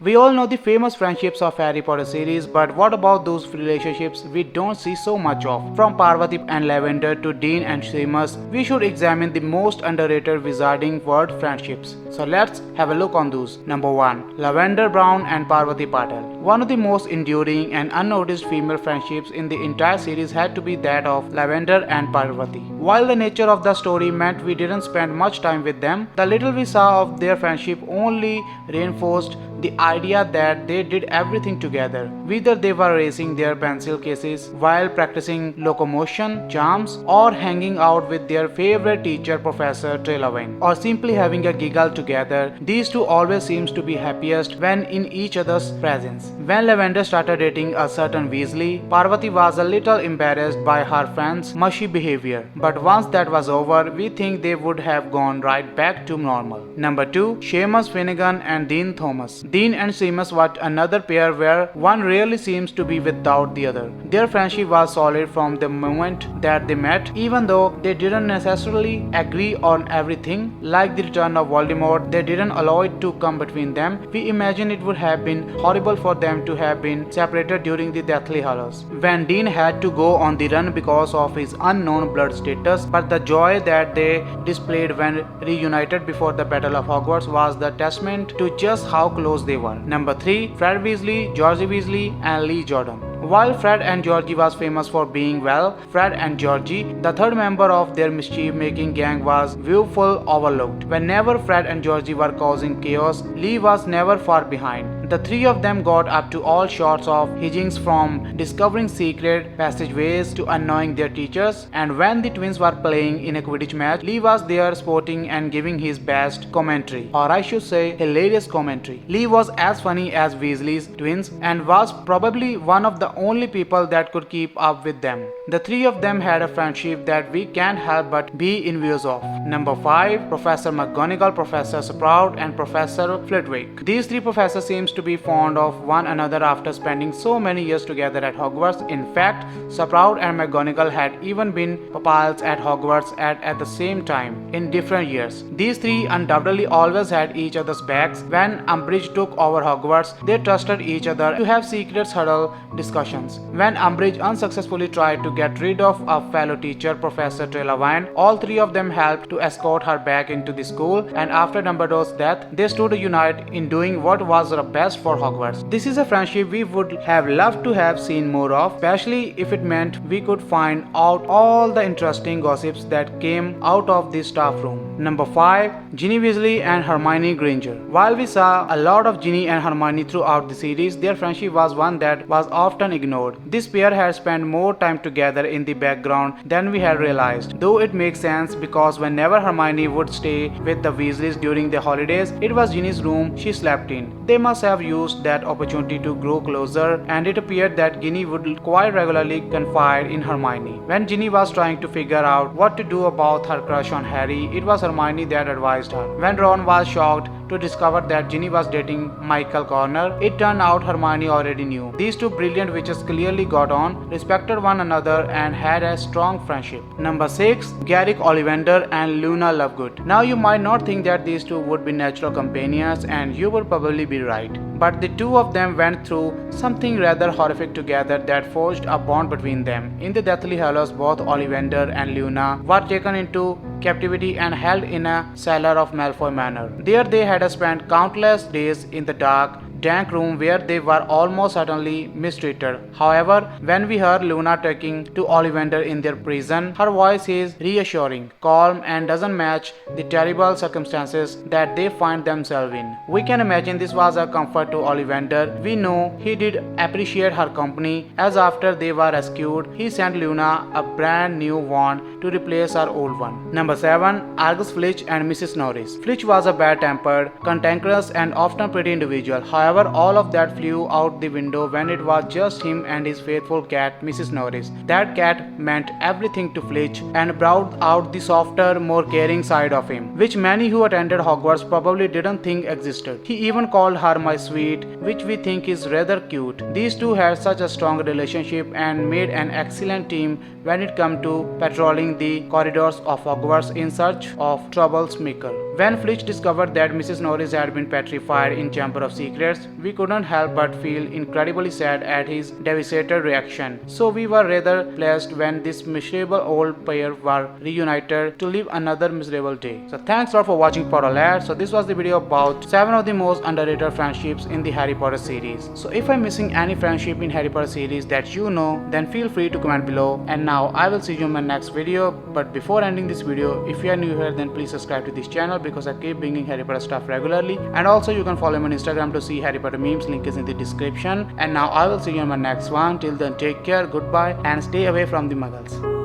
We all know the famous friendships of Harry Potter series, but what about those relationships we don't see so much of? From Parvati and Lavender to Dean and Seamus, we should examine the most underrated wizarding world friendships. So let's have a look on those. Number 1. Lavender Brown and Parvati Patel. One of the most enduring and unnoticed female friendships in the entire series had to be that of Lavender and Parvati. While the nature of the story meant we didn't spend much time with them, the little we saw of their friendship only reinforced the idea that they did everything together, whether they were racing their pencil cases while practicing locomotion, charms, or hanging out with their favorite teacher Professor Trelawney, or simply having a giggle together. These two always seems to be happiest when in each other's presence. When Lavender started dating a certain Weasley, Parvati was a little embarrassed by her friend's mushy behavior, but once that was over, we think they would have gone right back to normal. Number 2. Seamus Finnegan and Dean Thomas. Dean and Seamus were another pair where one really seems to be without the other. Their friendship was solid from the moment that they met, even though they didn't necessarily agree on everything. Like the return of Voldemort, they didn't allow it to come between them. We imagine it would have been horrible for them to have been separated during the Deathly Hallows, when Dean had to go on the run because of his unknown blood status, but the joy that they displayed when reunited before the Battle of Hogwarts was the testament to just how close they were. Number 3. Fred Weasley, Georgie Weasley, and Lee Jordan. While Fred and Georgie was famous for being, well, Fred and Georgie, the third member of their mischief-making gang, was viewful overlooked. Whenever Fred and Georgie were causing chaos, Lee was never far behind. The three of them got up to all sorts of hijinks, from discovering secret passageways to annoying their teachers, and when the twins were playing in a Quidditch match, Lee was there sporting and giving his best commentary, or I should say hilarious commentary. Lee was as funny as Weasley's twins and was probably one of the only people that could keep up with them. The three of them had a friendship that we can't help but be envious of. Number 5. Professor McGonagall, Professor Sprout, and Professor Flitwick. These three professors seems to be fond of one another after spending so many years together at Hogwarts. In fact, Sprout and McGonagall had even been pupils at Hogwarts at the same time in different years. These three undoubtedly always had each other's backs. When Umbridge took over Hogwarts, they trusted each other to have secret subtle discussions. When Umbridge unsuccessfully tried to get rid of a fellow teacher, Professor Trelawney, all three of them helped to escort her back into the school, and after Dumbledore's death, they stood united in doing what was the best for Hogwarts. This is a friendship we would have loved to have seen more of, especially if it meant we could find out all the interesting gossips that came out of the staff room. Number 5. Ginny Weasley and Hermione Granger. While we saw a lot of Ginny and Hermione throughout the series, their friendship was one that was often ignored. This pair had spent more time together in the background than we had realized, though it makes sense because whenever Hermione would stay with the Weasleys during the holidays, it was Ginny's room she slept in. They must have used that opportunity to grow closer, and it appeared that Ginny would quite regularly confide in Hermione. When Ginny was trying to figure out what to do about her crush on Harry, it was Hermione that advised her. When Ron was shocked to discover that Ginny was dating Michael Corner, it turned out Hermione already knew. These two brilliant witches clearly got on, respected one another, and had a strong friendship. Number 6. Garrick Ollivander and Luna Lovegood. Now you might not think that these two would be natural companions, and you would probably be right. But the two of them went through something rather horrific together that forged a bond between them. In the Deathly Hallows, both Ollivander and Luna were taken into captivity and held in a cellar of Malfoy Manor. There they had spent countless days in the dark, dank room where they were almost certainly mistreated. However, when we heard Luna talking to Ollivander in their prison, her voice is reassuring, calm, and doesn't match the terrible circumstances that they find themselves in. We can imagine this was a comfort to Ollivander. We know he did appreciate her company, as after they were rescued, he sent Luna a brand new wand to replace her old one. Number 7. Argus Filch and Mrs. Norris. Filch was a bad-tempered, cantankerous, and often pretty individual. However, all of that flew out the window when it was just him and his faithful cat, Mrs. Norris. That cat meant everything to Filch and brought out the softer, more caring side of him, which many who attended Hogwarts probably didn't think existed. He even called her my sweet, which we think is rather cute. These two had such a strong relationship and made an excellent team when it came to patrolling roaming the corridors of Hogwarts in search of Trouble's Mickle. When Filch discovered that Mrs. Norris had been petrified in Chamber of Secrets, we couldn't help but feel incredibly sad at his devastated reaction. So we were rather pleased when this miserable old pair were reunited to live another miserable day. So thanks a lot for watching Potterlad. So this was the video about 7 of the most underrated friendships in the Harry Potter series. So if I'm missing any friendship in Harry Potter series that you know, then feel free to comment below. And now I will see you in my next video. But before ending this video, if you are new here, then please subscribe to this channel because I keep bringing Harry Potter stuff regularly. And also you can follow me on Instagram to see Harry Potter memes. Link is in the description. And now I will see you in my next one. Till then, take care, goodbye, and stay away from the muggles.